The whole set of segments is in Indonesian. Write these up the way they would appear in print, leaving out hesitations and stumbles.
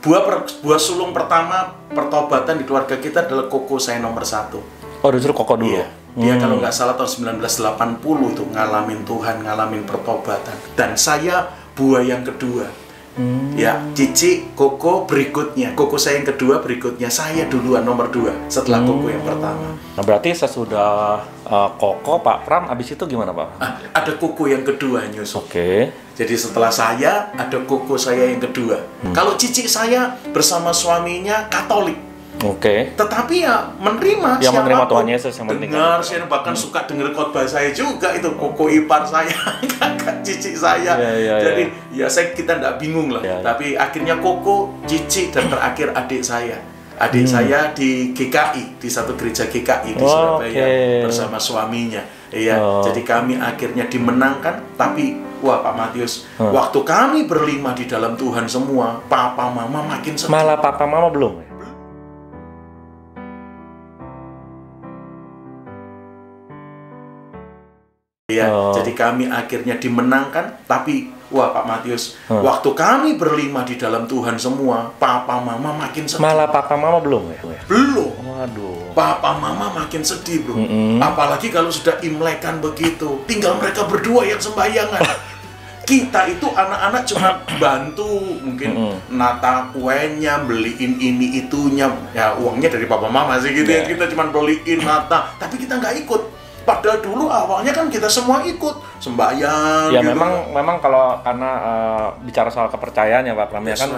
buah sulung pertama pertobatan di keluarga kita adalah koko saya nomor 1. Oh, disuruh koko dulu. Iya. Dia kalau nggak salah tahun 1980 itu ngalamin Tuhan, ngalamin pertobatan. Dan saya buah yang kedua. Ya, Cici, Koko berikutnya. Koko saya yang kedua berikutnya. Saya duluan nomor 2 setelah Koko yang pertama. Nah, berarti sesudah Koko, Pak Pram, abis itu gimana, Pak? Ada Koko yang kedua nyusul. Oke. Jadi setelah saya, ada Koko saya yang kedua. Kalau Cici saya bersama suaminya Katolik. Oke. Tetapi ya menerima Yang menerima siapapun. Tuhan Yesus yang penting. Dengar, saya bahkan suka dengar khotbah saya juga itu Koko ipar saya, kakak Cici saya. Jadi ya kita nggak bingung lah. Tapi akhirnya Koko, Cici dan terakhir adik saya. Adik saya di GKI, di satu gereja GKI di Surabaya bersama suaminya. Iya, jadi kami akhirnya dimenangkan. Tapi wah Pak Matius, waktu kami berlima di dalam Tuhan semua, papa mama makin sedih. Malah papa mama belum. Ya, jadi kami akhirnya dimenangkan, tapi wah Pak Matius, waktu kami berlima di dalam Tuhan semua, papa mama makin sedih. Malah papa mama belum ya? Belum. Waduh. Papa mama makin sedih, bro. Apalagi kalau sudah imlekan begitu, tinggal mereka berdua yang sembahyangan. Kita itu anak-anak cuma bantu, mungkin nata kuenya, beliin ini itunya, ya uangnya dari papa mama sih gitu ya. Kita cuma beliin nata, tapi kita nggak ikut. Padahal dulu awalnya kan kita semua ikut sembahyang. Ya gitu. memang kalau karena bicara soal kepercayaan ya Pak Pram ya kan,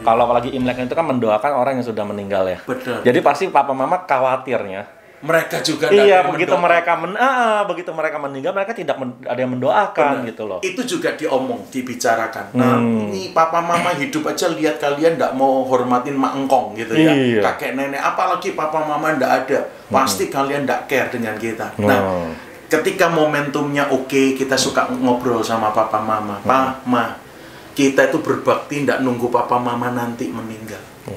kalau apalagi Imlek itu kan mendoakan orang yang sudah meninggal ya. Betul. Jadi pasti papa mama khawatirnya. Mereka juga begitu mereka meninggal mereka tidak ada yang mendoakan. Benar. Gitu loh. Itu juga dibicarakan. Nah, ini papa mama hidup aja lihat kalian nggak mau hormatin mak engkong gitu ya. Kakek nenek, apalagi papa mama nggak ada. Pasti kalian nggak care dengan kita. Nah, ketika momentumnya oke, kita suka ngobrol sama papa mama. Pa, ma, kita itu berbakti nggak nunggu papa mama nanti meninggal.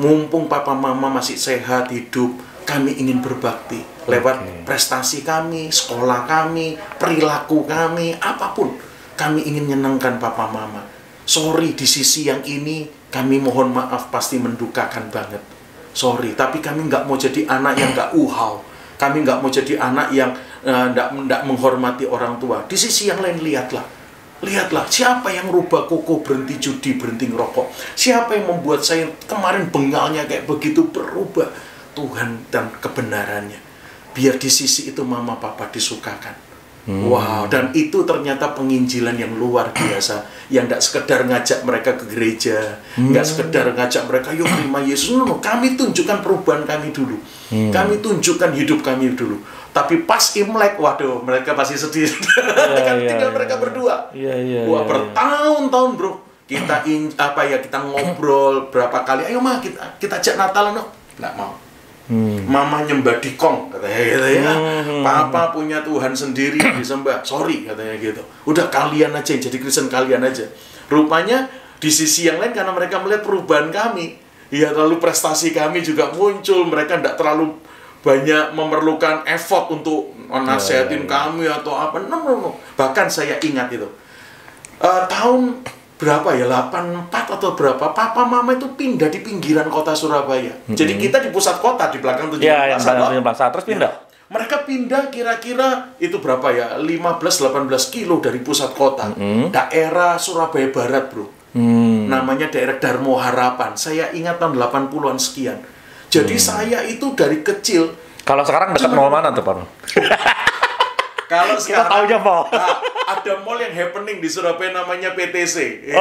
Mumpung papa mama masih sehat hidup, kami ingin berbakti lewat prestasi kami, sekolah kami, perilaku kami, apapun. Kami ingin menyenangkan papa mama. Sorry, di sisi yang ini kami mohon maaf pasti mendukakan banget. Sorry, tapi kami nggak mau jadi anak yang nggak uhau. Kami nggak mau jadi anak yang nggak menghormati orang tua. Di sisi yang lain lihatlah. Lihatlah, siapa yang rubah Koko berhenti judi, berhenti ngerokok. Siapa yang membuat saya kemarin bengalnya kayak begitu berubah. Tuhan dan kebenarannya. Biar di sisi itu mama papa disukakan. Wow, dan itu ternyata penginjilan yang luar biasa. Yang tidak sekedar ngajak mereka ke gereja, nggak sekedar ngajak mereka, yuk terima Yesus. No, kami tunjukkan perubahan kami dulu. Kami tunjukkan hidup kami dulu. Tapi pas Imlek, waduh, mereka pasti sedih. Tinggal mereka berdua. Wah, bertahun-tahun bro. Kita kita ngobrol berapa kali. Ayo mah kita ajak Natalan, no. Nggak mau. Mama nyembah di kong katanya gitu ya. Papa punya Tuhan sendiri disembah. Sorry katanya gitu. Udah kalian aja yang jadi Kristen, kalian aja. Rupanya di sisi yang lain karena mereka melihat perubahan kami, ya lalu prestasi kami juga muncul. Mereka tidak terlalu banyak memerlukan effort untuk nasihatin kami atau apa. No. Bahkan saya ingat itu tahun berapa ya, 84 atau berapa, papa mama itu pindah di pinggiran kota Surabaya. Jadi kita di pusat kota, di belakang 17 Plaza. Terus pindah? Mereka pindah kira-kira itu berapa ya, 15-18 kilo dari pusat kota. Daerah Surabaya Barat bro. Namanya daerah Darmo Harapan. Saya ingat tahun 80-an sekian. Jadi saya itu dari kecil. Kalau sekarang dekat mall mana tuh Pak? Kalau sekarang tahu aja mall. Ada mall yang happening di Surabaya namanya PTC. Iya.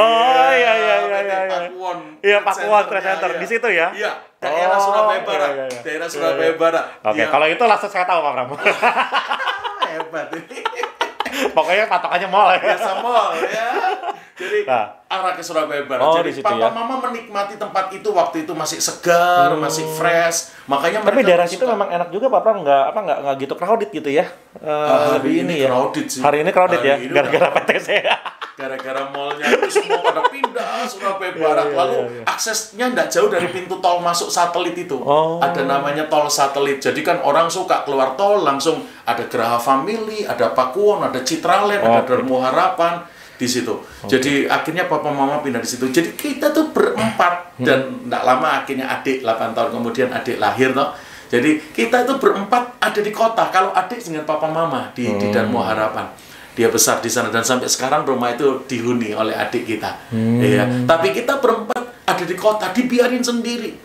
Pakuwon. Iya, Pakuwon Trade Center di situ ya. Iya, daerah Surabaya Barat. Daerah Surabaya Barat. Oke, kalau itu langsung saya tahu Pak Pram. Hebat ini. Pokoknya patokannya mall ya. Biasa mall ya. Jadi arah ke Surabaya Barat. Jadi papa mama menikmati tempat itu waktu itu masih segar, masih fresh. Makanya tapi daerah situ memang enak juga Pak Pram, nggak gitu crowded gitu ya. Hari ini crowded sih. Hari ini crowded ya, gara-gara PTC. Gara-gara mallnya itu semua pada pindah Surabaya Barat. Lalu aksesnya nggak jauh dari pintu tol masuk satelit itu. Ada namanya tol satelit. Jadi kan orang suka keluar tol langsung ada Geraha Family, ada Pakuwon, ada Citraland, ada Darmo Harapan. di situ. Jadi akhirnya papa mama pindah di situ. Jadi kita tuh berempat dan enggak lama akhirnya adik 8 tahun kemudian adik lahir toh. Jadi kita itu berempat ada di kota. Kalau adik dengan papa mama di Darmo Harapan. Dia besar di sana dan sampai sekarang rumah itu dihuni oleh adik kita. Ya. Tapi kita berempat ada di kota, dibiarin sendiri.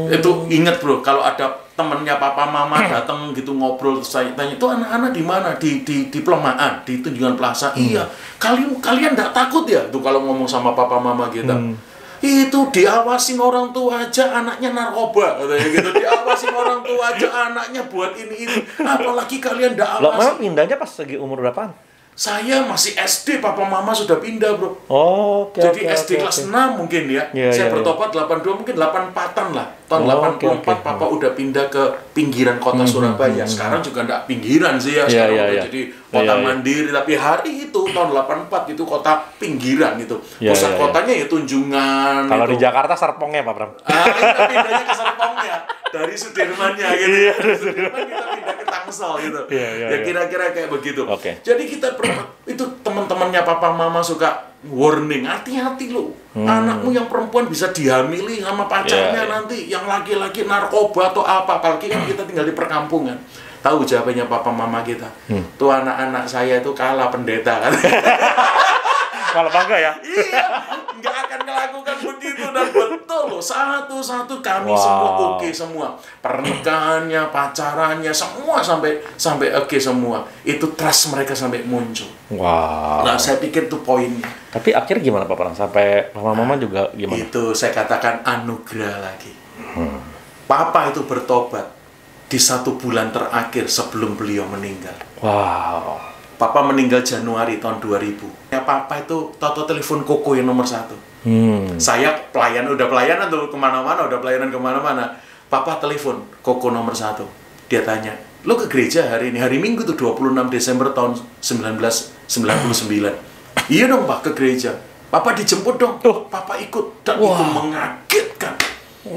Itu ingat bro, kalau ada temennya papa mama datang gitu ngobrol, saya tanya itu anak-anak di mana, di Pelemaan, di Tunjungan Plaza. Iya, kalian nggak takut ya tuh kalau ngomong sama papa mama kita. Itu diawasin orang tua aja anaknya narkoba katanya gitu, diawasin orang tua aja anaknya buat ini apalagi kalian nggak awasin. Lo memang pindahnya pas lagi umur berapaan? Saya masih SD, papa mama sudah pindah bro. Jadi SD kelas 6 mungkin ya. Saya bertobat 82 mungkin 84-an lah. Tahun 84 papa udah pindah ke pinggiran kota Surabaya. Sekarang juga enggak pinggiran sih ya. Sekarang udah jadi kota mandiri. Tapi hari itu tahun 84 itu kota pinggiran gitu. Pusat kotanya ya Tunjungan. Kalau di Jakarta Serpongnya Pak Bram. Kita pindahnya ke Serpongnya. Dari Sudirmannya gitu. Dari Sudirman kita pindah ke Tangsel gitu. Ya kira-kira kayak begitu. Jadi kita itu teman-temannya papa mama suka warning, hati-hati lo, anakmu yang perempuan bisa dihamili sama pacarnya nanti, yang laki-laki narkoba atau apa, apalagi kan kita tinggal di perkampungan. Tahu jawabannya papa mama kita, tuh anak-anak saya itu kalah pendeta kan. Malah bangga ya? Iya, nggak akan melakukan begitu dan betul loh, satu-satu kami semua oke semua, pernikahannya, pacarannya, semua sampai oke semua. Itu trust mereka sampai muncul. Nah, saya pikir itu poinnya. Tapi akhirnya gimana Pak Perang? Sampai mama juga gimana? Itu saya katakan anugerah lagi. Papa itu bertobat di 1 bulan terakhir sebelum beliau meninggal. Papa meninggal Januari tahun 2000. Ya papa itu tahu telepon Koko yang nomor 1. Saya udah pelayanan tuh kemana-mana, Papa telepon Koko nomor 1. Dia tanya, lo ke gereja hari ini? Hari Minggu tuh 26 Desember tahun 1999. Iya dong Pak, ke gereja. Papa dijemput dong. Papa ikut dan itu mengagetkan.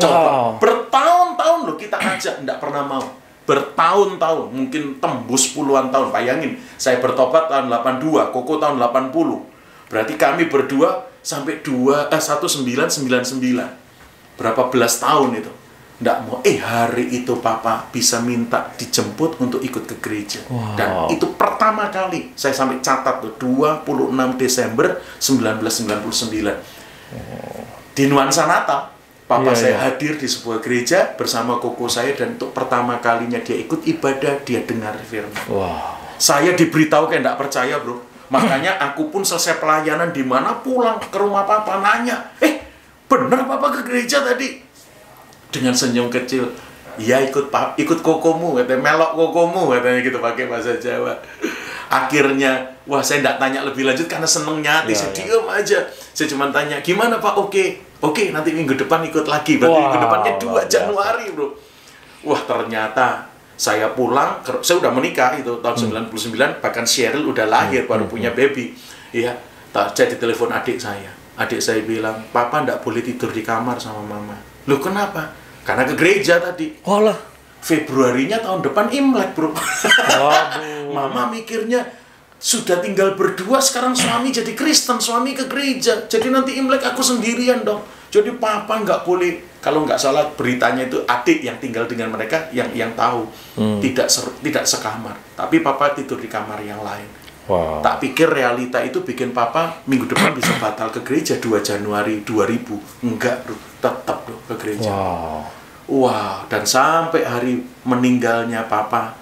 Coba bertahun-tahun lo kita ajak, nggak pernah mau. Bertahun-tahun, mungkin tembus puluhan tahun. Bayangin, saya bertobat tahun 82, Koko tahun 80. Berarti kami berdua sampai 1999. Berapa belas tahun itu. Nggak mau, hari itu papa bisa minta dijemput untuk ikut ke gereja. Dan itu pertama kali, saya sampai catat tuh, 26 Desember 1999. Di Nuansa Natal. Papa saya hadir di sebuah gereja bersama Koko saya dan untuk pertama kalinya dia ikut ibadah, dia dengar firman. Saya diberitahu kayak nggak percaya bro. Makanya aku pun selesai pelayanan di mana pulang ke rumah papa nanya, bener papa ke gereja tadi? Dengan senyum kecil, iya ikut Kokomu, katanya melok Kokomu, katanya gitu pakai bahasa Jawa. Akhirnya, saya nggak tanya lebih lanjut karena senengnya hati, saya diem aja. Saya cuma tanya, gimana Pak? Oke, nanti minggu depan ikut lagi. Berarti minggu depannya 2 Januari, bro. Ternyata saya pulang, saya udah menikah itu tahun 99, bahkan Cheryl udah lahir, baru punya baby. Iya, jadi telepon adik saya. Adik saya bilang, Papa nggak boleh tidur di kamar sama Mama. Loh kenapa? Karena ke gereja tadi. Februarinya tahun depan Imlek, bro. Mama mikirnya, sudah tinggal berdua, sekarang suami jadi Kristen, suami ke gereja. Jadi nanti Imlek aku sendirian dong. Jadi papa nggak boleh, kalau nggak salah beritanya itu adik yang tinggal dengan mereka yang tahu. Tidak sekamar. Tapi papa tidur di kamar yang lain. Tak pikir realita itu bikin papa minggu depan bisa batal ke gereja 2 Januari 2000. Enggak, bro. Tetap bro, ke gereja. Dan sampai hari meninggalnya papa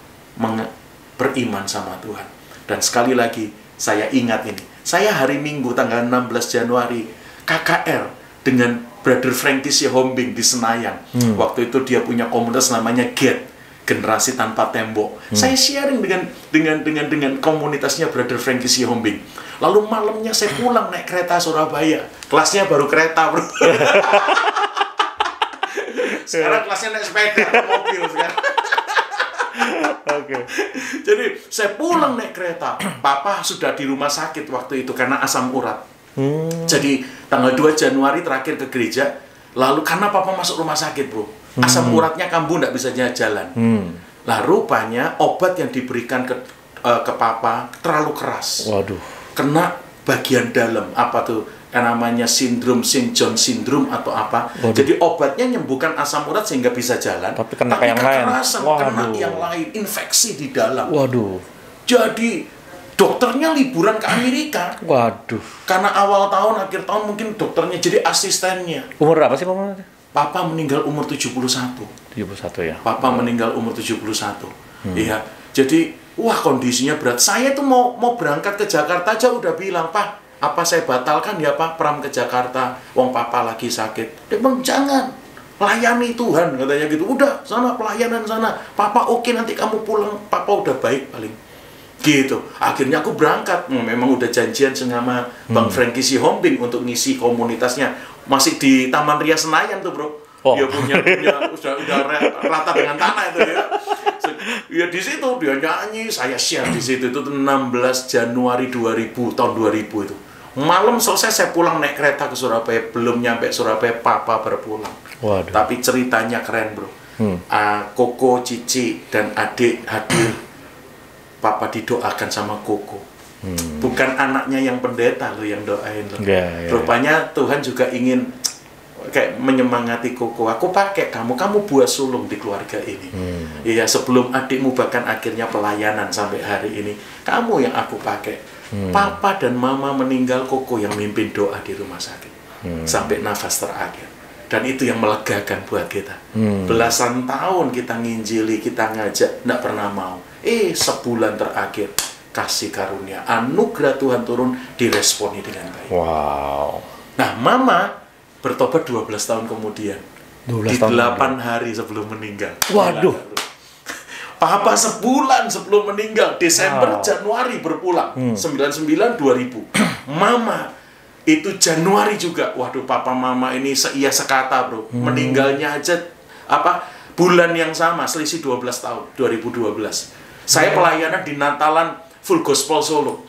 beriman sama Tuhan. Dan sekali lagi, saya ingat ini. Saya hari Minggu tanggal 16 Januari, KKR dengan Brother Frankie Sihombing di Senayan. Waktu itu dia punya komunitas namanya GET, Generasi Tanpa Tembok. Saya sharing dengan komunitasnya Brother Frankie Sihombing. Lalu malamnya saya pulang naik kereta Surabaya. Kelasnya baru kereta, bro. Sekarang kelasnya naik sepeda, mobil sekarang. Jadi saya pulang naik kereta. Papa sudah di rumah sakit waktu itu karena asam urat. Jadi tanggal 2 Januari terakhir ke gereja. Lalu karena papa masuk rumah sakit, bro, asam uratnya kambuh, nggak bisa jalan. Lah rupanya obat yang diberikan ke papa terlalu keras. Kena bagian dalam, apa tuh namanya sindrom St. John syndrome atau apa. Jadi obatnya menyembuhkan asam urat sehingga bisa jalan, tapi kena yang lain. Kena yang lain, infeksi di dalam. Waduh. Jadi dokternya liburan ke Amerika. Waduh. Karena awal tahun, akhir tahun mungkin dokternya jadi asistennya. Umur berapa sih Mama? Papa meninggal umur 71. 71 ya. Papa meninggal umur 71. Iya. Jadi wah kondisinya berat. Saya tuh mau berangkat ke Jakarta aja udah bilang, "Pak, apa saya batalkan ya Pak pram ke Jakarta? Wong Papa lagi sakit." Dia bilang, "Jangan. Layani Tuhan," katanya gitu. "Udah, sana pelayanan sana. Papa oke, nanti kamu pulang. Papa udah baik paling." Gitu. Akhirnya aku berangkat. Memang udah janjian sama Bang Frankie Sihombing untuk ngisi komunitasnya. Masih di Taman Ria Senayan tuh, Bro. Dia punya udah rata dengan tanah itu ya. Ya di situ dia nyanyi, saya share di situ. Itu 16 Januari 2000, tahun 2000 itu. Malam selesai saya pulang naik kereta ke Surabaya. Belum nyampe Surabaya, Papa berpulang. Waduh. Tapi ceritanya keren, Bro. Koko, Cici, dan adik hadir. Papa didoakan sama Koko. Bukan anaknya yang pendeta loh yang doain loh. Rupanya Tuhan juga ingin kayak menyemangati Koko. Aku pakai kamu buat sulung di keluarga ini. Iya, sebelum adikmu bahkan akhirnya pelayanan sampai hari ini, kamu yang aku pakai. Papa dan Mama meninggal, Koko yang mimpin doa di rumah sakit sampai nafas terakhir. Dan itu yang melegakan buat kita. Belasan tahun kita nginjili, kita ngajak, nggak pernah mau. Sebulan terakhir, kasih karunia, anugerah Tuhan turun, diresponi dengan baik. Wow. Nah, Mama bertobat 12 tahun kemudian. 12 tahun 8 hari sebelum meninggal. Waduh. Papa sebulan sebelum meninggal, Desember, Januari berpulang. 99-2000. Mama itu Januari juga. Waduh, Papa Mama ini seia sekata, Bro. Meninggalnya aja bulan yang sama, selisih 12 tahun, 2012. Saya pelayanan di Natalan Full Gospel Solo.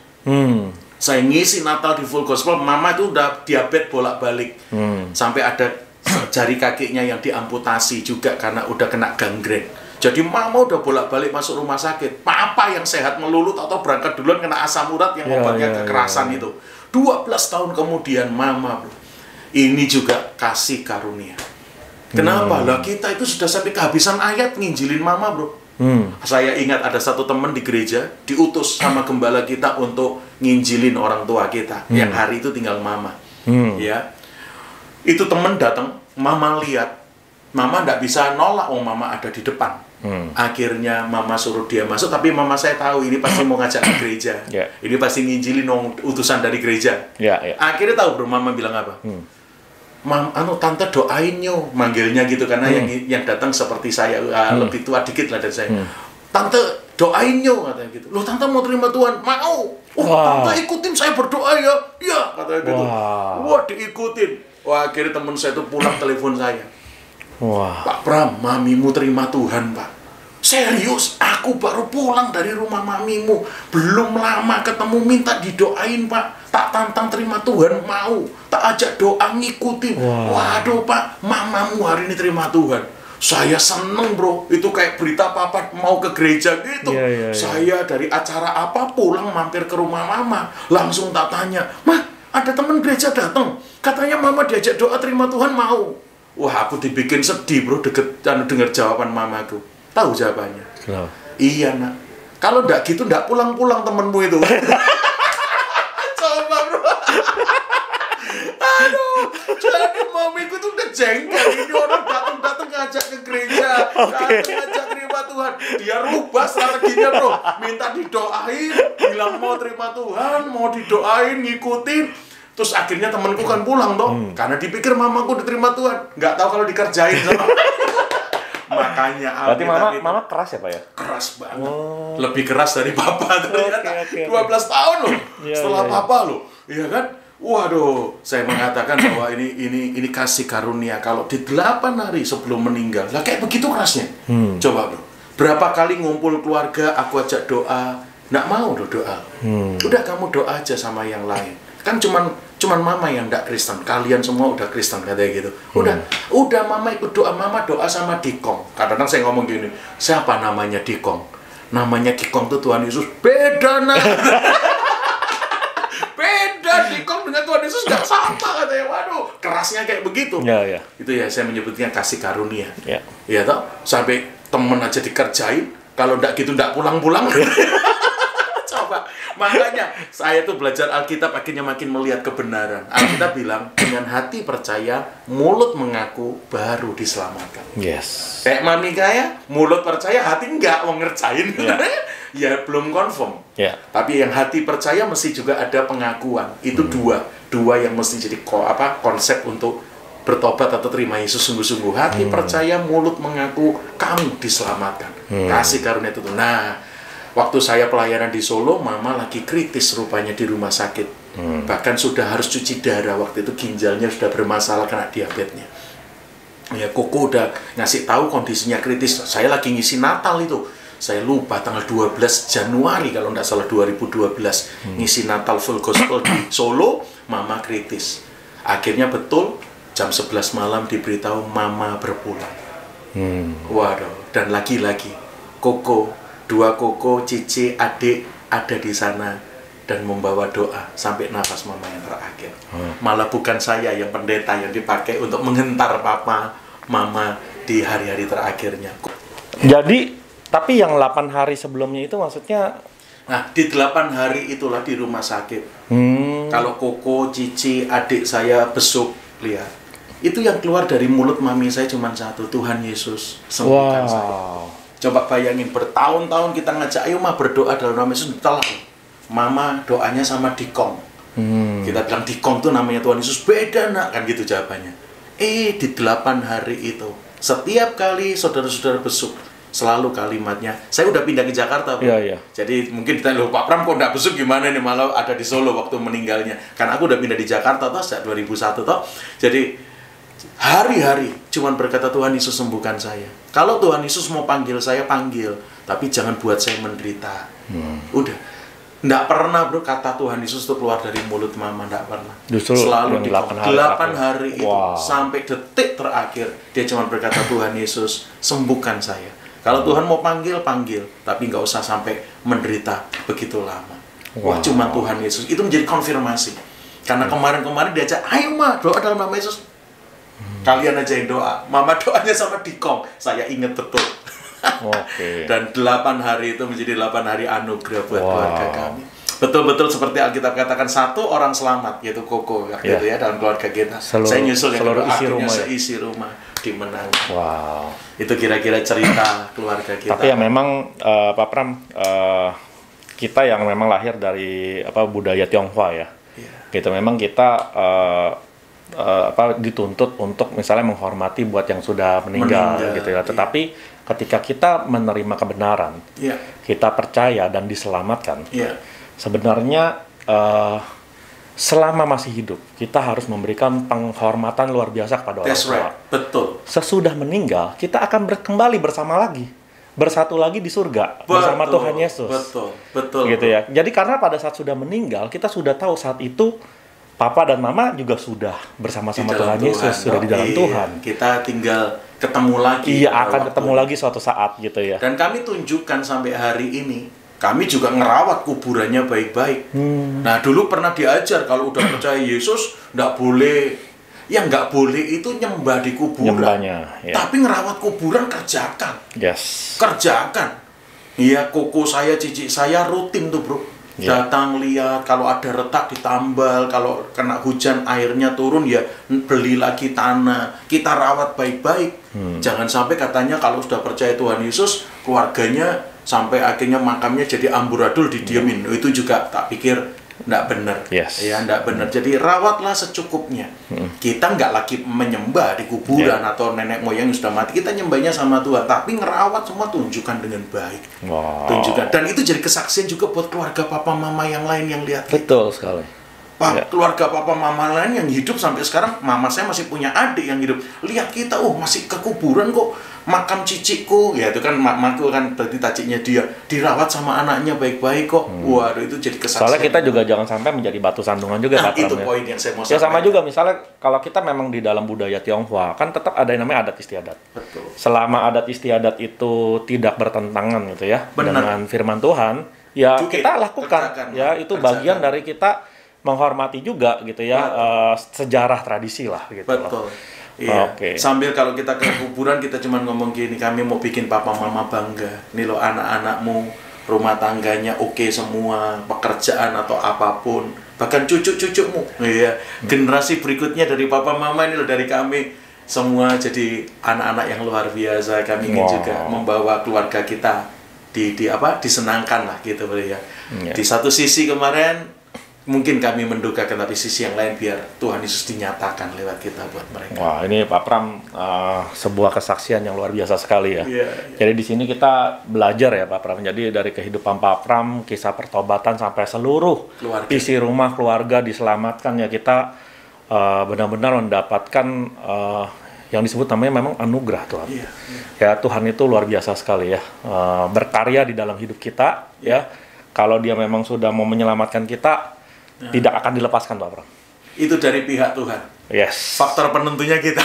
Saya ngisi Natal di Full Gospel. Mama itu udah diabetes bolak-balik. Sampai ada jari kakinya yang diamputasi juga karena udah kena gangren. Jadi Mama udah bolak-balik masuk rumah sakit. Papa yang sehat melulu atau berangkat duluan kena asam urat yang obatnya kekerasan itu. 12 tahun kemudian Mama, Bro. Ini juga kasih karunia. Kenapa? Lah kita itu sudah sampai kehabisan ayat nginjilin Mama, Bro. Saya ingat ada satu teman di gereja diutus sama gembala kita untuk nginjilin orang tua kita. Yang hari itu tinggal Mama. Ya. Itu teman datang, Mama lihat. Mama nggak bisa nolak, Mama ada di depan. Akhirnya Mama suruh dia masuk, tapi Mama saya tahu ini pasti mau ngajak ke gereja. Ini pasti nginjilin utusan dari gereja. Akhirnya tahu, Bro, Mama bilang apa? Tante doain yo, manggilnya gitu karena yang datang seperti saya, lebih tua dikit lah dari saya. Tante doain yo, katanya gitu. Loh, Tante mau terima Tuhan? Mau. Tante ikutin saya berdoa ya. Iya, katanya gitu. Wah, diikutin. Wah, akhirnya teman saya itu pulang telepon saya. Pak Pram, mamimu terima Tuhan, Pak. Serius, aku baru pulang dari rumah mamimu. Belum lama ketemu, minta didoain, Pak. Tak tantang terima Tuhan, mau. Tak ajak doa, ngikutin. Waduh, Pak, mamamu hari ini terima Tuhan. Saya seneng, Bro. Itu kayak berita Papa mau ke gereja gitu. Saya dari acara apa pulang mampir ke rumah Mama. Langsung tak tanya, "Mah, ada teman gereja datang. Katanya Mama diajak doa terima Tuhan, mau." Wah, aku dibikin sedih, Bro, dengar jawaban Mamaku. Tahu jawabannya? Iya, Nak. Kalau ndak gitu ndak pulang-pulang temenmu itu. Coba, Bro. Aduh, jadi mamiku tuh udah jengkel. Ini orang datang ngajak ke gereja, ngajak terima Tuhan. Dia rubah strateginya, Bro. Minta didoain, bilang mau terima Tuhan, mau didoain, ngikutin. Terus akhirnya temanku kan pulang dong, karena dipikir mamaku diterima Tuhan. Nggak tahu kalau dikerjain sama. Makanya berarti mama keras ya, Pak ya? Keras banget. Lebih keras dari Papa ternyata. 12 tahun loh setelah Papa loh. Iya kan? Waduh, saya mengatakan bahwa ini kasih karunia. Kalau di 8 hari sebelum meninggal, lah kayak begitu kerasnya. Coba, Bro. Berapa kali ngumpul keluarga, aku ajak doa, nggak mau doa. Udah kamu doa aja sama yang lain. Kan cuman Mama yang nggak Kristen, kalian semua udah Kristen, katanya gitu. Udah Mama ikut doa, Mama doa sama Dikong. Kadang-kadang saya ngomong gini, siapa namanya Dikong? Namanya Dikong tuh Tuhan Yesus. Beda, Nak. Beda Tuhan Yesus nggak sama katanya. Waduh, kerasnya kayak begitu. Ya. Itu ya saya menyebutnya kasih karunia. Ya. Iya toh, sampai temen aja dikerjain, kalau nggak gitu nggak pulang-pulang. Coba, makanya saya tuh belajar Alkitab akhirnya makin melihat kebenaran. Alkitab bilang, dengan hati percaya, mulut mengaku, baru diselamatkan. Yes. Kayak mami kaya, mulut percaya, hati nggak mau ngerjain. Ya belum confirm. Tapi yang hati percaya mesti juga ada pengakuan. Itu dua yang mesti jadi konsep untuk bertobat atau terima Yesus sungguh-sungguh. Hati percaya, mulut mengaku, kamu diselamatkan. Kasih karunia itu. Nah, waktu saya pelayanan di Solo, mama lagi kritis rupanya di rumah sakit. Bahkan sudah harus cuci darah. Waktu itu ginjalnya sudah bermasalah kena diabetesnya. Ya, Koko udah ngasih tahu kondisinya kritis. Saya lagi ngisi Natal itu. Saya lupa tanggal 12 Januari kalau nggak salah 2012. Ngisi Natal full gospel di Solo, mama kritis. Akhirnya betul, jam 11 malam diberitahu mama berpulang. Waduh, dan lagi-lagi Koko, dua Koko, Cici, adik ada di sana dan membawa doa sampai nafas mama yang terakhir. Malah bukan saya yang pendeta yang dipakai untuk menghentar papa, mama di hari-hari terakhirnya. Jadi, tapi yang 8 hari sebelumnya itu maksudnya? Nah, di 8 hari itulah di rumah sakit. Kalau Koko, Cici, adik saya besuk, lihat. Itu yang keluar dari mulut mami saya cuma satu, Tuhan Yesus sembuhkan saya. Coba bayangin, bertahun-tahun kita ngajak, ayo mah berdoa dalam nama Yesus, telah. Mama doanya sama dikong. Kita bilang dikong tuh namanya Tuhan Yesus, beda nak, kan gitu jawabannya. Di 8 hari itu, setiap kali saudara-saudara besuk, selalu kalimatnya, saya udah pindah ke Jakarta, Pak. Jadi mungkin ditanya, loh Pak Pram kok nggak besuk gimana nih, malah ada di Solo waktu meninggalnya. Karena aku udah pindah di Jakarta toh sejak 2001 toh. Jadi hari-hari cuman berkata, Tuhan Yesus sembuhkan saya. Kalau Tuhan Yesus mau panggil saya, panggil, tapi jangan buat saya menderita. Udah. Nggak pernah bro kata Tuhan Yesus itu keluar dari mulut mama, nggak pernah. Justru selalu di 8 hari itu sampai detik terakhir dia cuma berkata, Tuhan Yesus sembuhkan saya. Kalau Tuhan mau panggil, panggil, tapi nggak usah sampai menderita begitu lama. Wah, cuma Tuhan Yesus. Itu menjadi konfirmasi. Karena kemarin-kemarin diajak, ayo ma, doa dalam nama Yesus. Kalian aja yang doa. Mama doanya sama dikong. Saya ingat betul. Dan 8 hari itu menjadi 8 hari anugerah buat keluarga kami. Betul-betul seperti Alkitab katakan, satu orang selamat, yaitu Koko waktu itu ya, dalam keluarga kita. Saya nyusul yang kedua, akhirnya seisi rumah dimenangkan. Itu kira-kira cerita keluarga kita. Tapi ya memang Pak Pram, kita yang memang lahir dari budaya Tionghoa ya. Gitu, memang kita dituntut untuk misalnya menghormati buat yang sudah meninggal gitu ya. Tetapi ketika kita menerima kebenaran, kita percaya dan diselamatkan, sebenarnya selama masih hidup kita harus memberikan penghormatan luar biasa kepada orang tua. Betul. Sesudah meninggal kita akan kembali bersama lagi, bersatu lagi di surga bersama Tuhan Yesus. Betul. Gitu ya. Jadi karena pada saat sudah meninggal kita sudah tahu saat itu Papa dan Mama juga sudah bersama-sama Tuhan Yesus, sudah di dalam Tuhan. Kita tinggal ketemu lagi. Akan ketemu lagi suatu saat gitu ya. Dan kami tunjukkan sampai hari ini, kami juga ngerawat kuburannya baik-baik. Nah, dulu pernah diajar kalau udah percaya Yesus, nggak boleh. Yang nggak boleh itu nyembah di kuburan. Tapi ngerawat kuburan kerjakan. Kerjakan. Iya, Koko saya, Cici saya rutin tuh bro. Datang lihat, kalau ada retak ditambal, kalau kena hujan airnya turun ya beli lagi tanah, kita rawat baik-baik. Jangan sampai katanya kalau sudah percaya Tuhan Yesus, keluarganya sampai akhirnya makamnya jadi amburadul didiemin. Itu juga tak pikir nggak benar. Ya, nggak benar. Jadi rawatlah secukupnya. Kita nggak lagi menyembah di kuburan atau nenek moyang yang sudah mati. Kita nyembahnya sama Tuhan, tapi ngerawat semua, tunjukkan dengan baik. Tunjukkan. Dan itu jadi kesaksian juga buat keluarga papa mama yang lain yang lihat. Betul sekali. Keluarga papa mama lain yang hidup sampai sekarang, mama saya masih punya adik yang hidup. Lihat kita, masih ke kuburan kok. Makam ciciku, ya itu kan mamaku kan berarti taciknya dia dirawat sama anaknya baik-baik kok. Waduh, itu jadi kesaksian. Soalnya kita juga jangan sampai menjadi batu sandungan juga. Nah, itu poin yang saya mau sampaikan. Ya sama juga misalnya kalau kita memang di dalam budaya Tionghoa kan tetap ada yang namanya adat istiadat. Betul. Selama adat istiadat itu tidak bertentangan gitu ya dengan firman Tuhan, ya kita lakukan. Ya itu bagian dari kita menghormati juga gitu ya sejarah tradisi lah gitu. Betul. Iya. Sambil kalau kita ke kuburan kita cuma ngomong gini, kami mau bikin papa mama bangga. Nih lo anak-anakmu, rumah tangganya oke semua, pekerjaan atau apapun, bahkan cucu-cucumu. Iya. Generasi berikutnya dari papa mama ini lo, dari kami semua jadi anak-anak yang luar biasa. Kami ingin juga membawa keluarga kita disenangkan lah gitu ya. Di satu sisi kemarin mungkin kami mendugakan, tapi sisi yang lain biar Tuhan Yesus dinyatakan lewat kita buat mereka. Wah, ini Pak Pram sebuah kesaksian yang luar biasa sekali ya. Jadi di sini kita belajar ya Pak Pram. Jadi dari kehidupan Pak Pram, kisah pertobatan sampai seluruh isi rumah keluarga diselamatkan ya, kita benar-benar mendapatkan yang disebut namanya memang anugerah Tuhan. Ya, Tuhan itu luar biasa sekali ya, berkarya di dalam hidup kita ya. Kalau Dia memang sudah mau menyelamatkan kita, tidak akan dilepaskan Pak Pram. Itu dari pihak Tuhan. Yes. Faktor penentunya kita.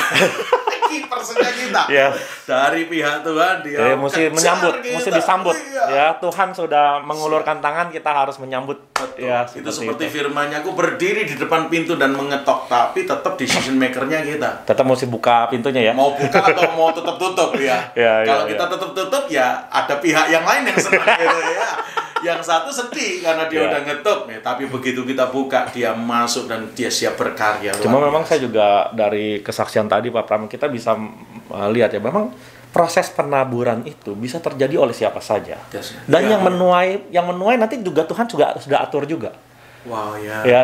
Kipersnya kita. Dari pihak Tuhan Dia mesti menyambut, mesti disambut. Ya, Tuhan sudah mengulurkan tangan, kita harus menyambut. Betul. Ya, itu seperti firman-Nya, aku berdiri di depan pintu dan mengetok, tapi tetap decision maker-nya kita. Tetap mesti buka pintunya ya. Mau buka atau mau tutup ya. Kalau kita tutup ya ada pihak yang lain yang senang gitu ya. Yang satu sedih karena dia udah ngetuk nih, tapi begitu kita buka, dia masuk dan dia siap berkarya. Cuma memang saya juga dari kesaksian tadi Pak Pram, kita bisa lihat ya, memang proses penaburan itu bisa terjadi oleh siapa saja. Dan yang menuai nanti juga Tuhan juga sudah atur juga. Wow,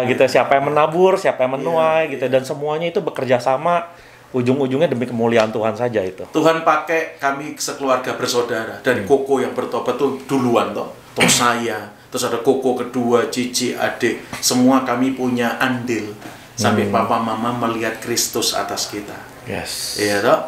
gitu, siapa yang menabur, siapa yang menuai gitu, dan semuanya itu bekerja sama, ujung-ujungnya demi kemuliaan Tuhan saja itu. Tuhan pakai kami sekeluarga bersaudara, dari Koko yang bertobat tuh duluan terus saya, terus ada Koko kedua, Cici, adik, semua kami punya andil sampai papa mama melihat Kristus atas kita. Yes. Iya toh?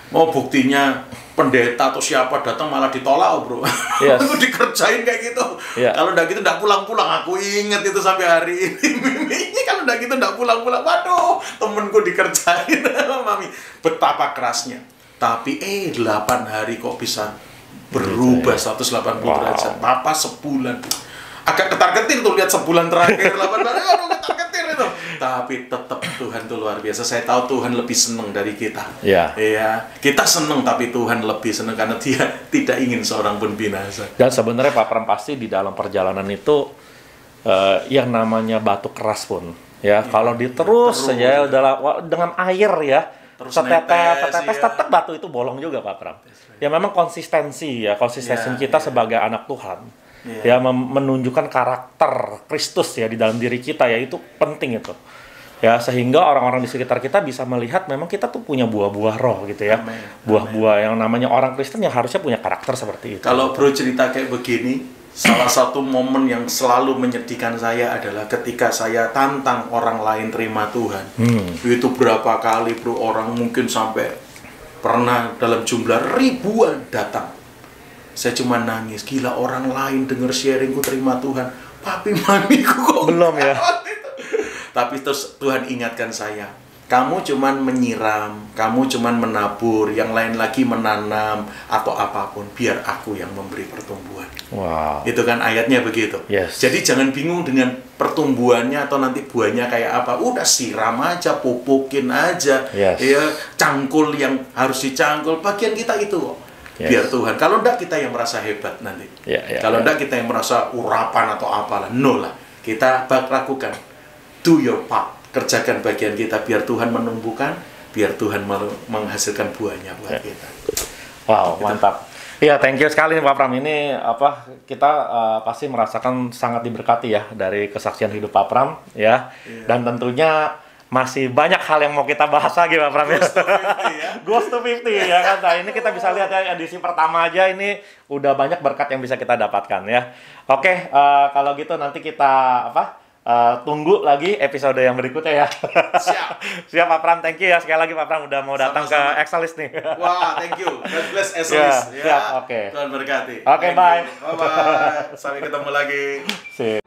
Mau buktinya pendeta atau siapa datang malah ditolak, bro. Yes. Aku dikerjain kayak gitu. Kalau udah gitu nggak pulang-pulang. Aku inget itu sampai hari ini. Kalau udah gitu nggak pulang-pulang. Waduh, temenku dikerjain mami. Betapa kerasnya. Tapi 8 hari kok bisa berubah 180 derajat. Papa sebulan. Agak ketar-ketir tuh lihat sebulan terakhir 8 hari. Aduh, ketar-ketir itu. Tapi tetap Tuhan tuh luar biasa. Saya tahu Tuhan lebih senang dari kita. Kita senang, tapi Tuhan lebih senang karena Dia tidak ingin seorang pun binasa. Dan sebenarnya Pak Pram pasti di dalam perjalanan itu yang namanya batu keras pun kalau diterus saja dengan air ya, setetes tetap batu itu bolong juga Pak Pram. Ya memang konsistensi kita sebagai anak Tuhan. Menunjukkan karakter Kristus ya di dalam diri kita, ya itu penting itu. Ya, sehingga orang-orang di sekitar kita bisa melihat memang kita tuh punya buah-buah roh gitu ya. Buah-buah yang namanya orang Kristen yang harusnya punya karakter seperti itu. Kalau bro cerita kayak begini, salah satu momen yang selalu menyedihkan saya adalah ketika saya tantang orang lain terima Tuhan. Itu berapa kali bro, orang mungkin sampai pernah dalam jumlah ribuan datang. Saya cuma nangis, gila orang lain denger sharingku terima Tuhan, papi mamiku kok belum ya. Tapi terus Tuhan ingatkan saya, kamu cuman menyiram, kamu cuman menabur, yang lain lagi menanam atau apapun, biar aku yang memberi pertumbuhan. Wow. Itu kan ayatnya begitu. Yes. Jadi jangan bingung dengan pertumbuhannya atau nanti buahnya kayak apa. Udah siram aja, pupukin aja. Yes. Ya, cangkul yang harus dicangkul, bagian kita itu kok. Yes. Biar Tuhan. Kalau enggak kita yang merasa hebat nanti. Kalau enggak kita yang merasa urapan atau apalah. No lah. Kita lakukan. Do your part. Kerjakan bagian kita biar Tuhan menumbuhkan, biar Tuhan menghasilkan buahnya buat kita. Wow, mantap. Iya, thank you sekali Pak Pram. Ini kita pasti merasakan sangat diberkati ya dari kesaksian hidup Pak Pram ya. Dan tentunya masih banyak hal yang mau kita bahas lagi Pak Pram ya. Ghost to 50 ya kan. Nah, ini kita bisa lihat ya edisi pertama aja ini udah banyak berkat yang bisa kita dapatkan ya. Oke, kalau gitu nanti kita tunggu lagi episode yang berikutnya ya. Siap Pak Pram, thank you ya sekali lagi Pak Pram udah mau datang ke Excelist nih. Wah, thank you. God bless Excelist. Siap, oke. Tuhan berkati. Oke, bye. Bye-bye. Sampai ketemu lagi. Sip.